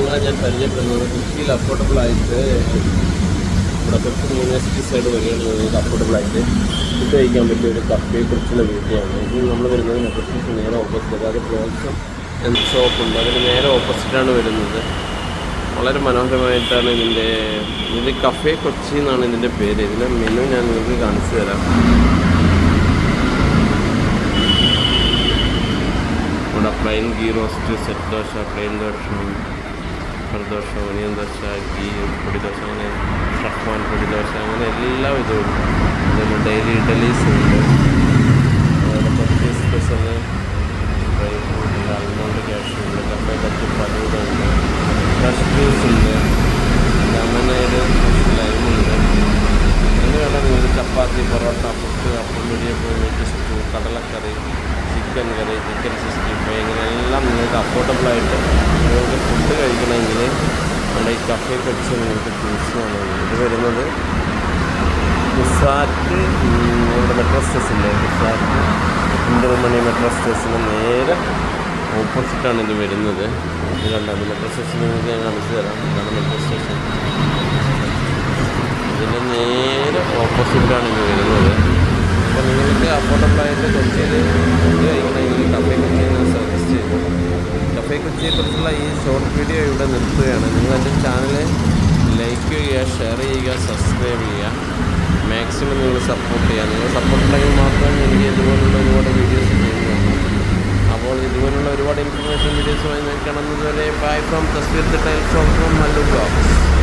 നിങ്ങളെ ഞാൻ പരിചയപ്പെടുന്നത് കൊച്ചിയിൽ അഫോർഡബിളായിട്ട് ഇവിടെ കൊച്ചി യൂണിവേഴ്സിറ്റി സൈഡ് വഴിയാണ് നിങ്ങൾക്ക് അഫോർഡബിളായിട്ട് ഫുഡ് കഴിക്കാൻ പറ്റിയ ഒരു കഫേയെക്കുറിച്ചുള്ള വീഡിയോ ആണ്. ഇത് നമ്മൾ വരുന്നത് മെട്രോ നേരെ ഓപ്പോസിറ്റ്, അതായത് ബ്ലോസം എന്ന ഷോപ്പുണ്ട്, അതിന് നേരെ ഓപ്പോസിറ്റാണ് വരുന്നത്. വളരെ മനോഹരമായിട്ടാണ് ഇത് കഫേ കൊച്ചി എന്നാണ് ഇതിൻ്റെ പേര്. ഇതിൻ്റെ മെനു ഞാൻ നിങ്ങൾക്ക് കാണിച്ചു തരാം. ഇവിടെ plain ghee roast, set dosa, plain dosa, dosa, onion dosa, ghee podi dosa, അങ്ങനെ ഷഫ്വാൻ പൊടി ദോശ, അങ്ങനെ എല്ലാ ഇതും ഉണ്ട്. അതുപോലെ ഡെയിലി ഇഡലീസ് ഉണ്ട്. അതുപോലെ Kochi special dry fruit, almond cashew ഉണ്ട്, കഫേ കത്തി ഫലൂഡ ഉണ്ട്, ഫ്രഷ് ജ്യൂസ് ഉണ്ട്, ലെമണേഡ്, ലൈമുണ്ട്. അങ്ങനെ വേണ്ട നിങ്ങൾക്ക് ചപ്പാത്തി, പൊറോട്ട, പുട്ട്, അപ്പം, ഇടിയപ്പം, മീറ്റ് സ്റ്റൂ, കടലക്കറി, ചിക്കൻ കറി, ചിക്കൻ 65, ഇങ്ങനെ എല്ലാം നിങ്ങൾക്ക് അഫോർഡബിളായിട്ട് നിങ്ങൾക്ക് ഫുഡ് കഴിക്കണമെങ്കിൽ നമ്മുടെ ഈ കഫേ കൊച്ചി നിങ്ങൾക്ക് ചൂസ് ചെയ്യണമെങ്കിൽ ഇത് വരുന്നത് കുസാറ്റ്, ഇവിടെ മെട്രോ സ്റ്റേഷനിലെ കുസാറ്റ് കുണ്ടറമണി മെട്രോ സ്റ്റേഷന് നേരെ ഓപ്പോസിറ്റാണ് ഇത് വരുന്നത്. ഇത് കണ്ടത് മെട്രോ സ്റ്റേഷൻ നിങ്ങൾക്ക് ഞാൻ കാണിച്ചു തരാം. ഇതാണ് മെട്രോ സ്റ്റേഷൻ. ഇതിൻ്റെ നേരെ ഓപ്പോസിറ്റാണ് ഇത് വരുന്നത്. അപ്പോൾ നിങ്ങൾക്ക് അഫോർഡബിളായിട്ട് കൊച്ചിയിൽ ഫുഡ് കഴിക്കണമെങ്കിൽ കഫേ കൊച്ചി ഞാൻ സജസ്റ്റ് ചെയ്തു. കഫേ കൊച്ചിയെക്കുറിച്ചുള്ള ഈ ഷോർട്ട് വീഡിയോ ഇവിടെ നിർത്തുകയാണ്. നിങ്ങളെൻ്റെ ചാനൽ ലൈക്ക് ചെയ്യുക, ഷെയർ ചെയ്യുക, സബ്സ്ക്രൈബ് ചെയ്യുക. മാക്സിമം നിങ്ങൾ സപ്പോർട്ട് ചെയ്യുക. നിങ്ങൾ സപ്പോർട്ട് ഉണ്ടെങ്കിൽ മാത്രമേ എനിക്ക് ഇതുപോലുള്ള ഒരുപാട് വീഡിയോസ് ചെയ്യുന്നുള്ളൂ. അപ്പോൾ ഇതുപോലുള്ള ഒരുപാട് ഇൻഫർമേഷൻ വീഡിയോസുമായി കാണുന്നത് വരെ bye from Tasveer the tiles from Mallu blogs.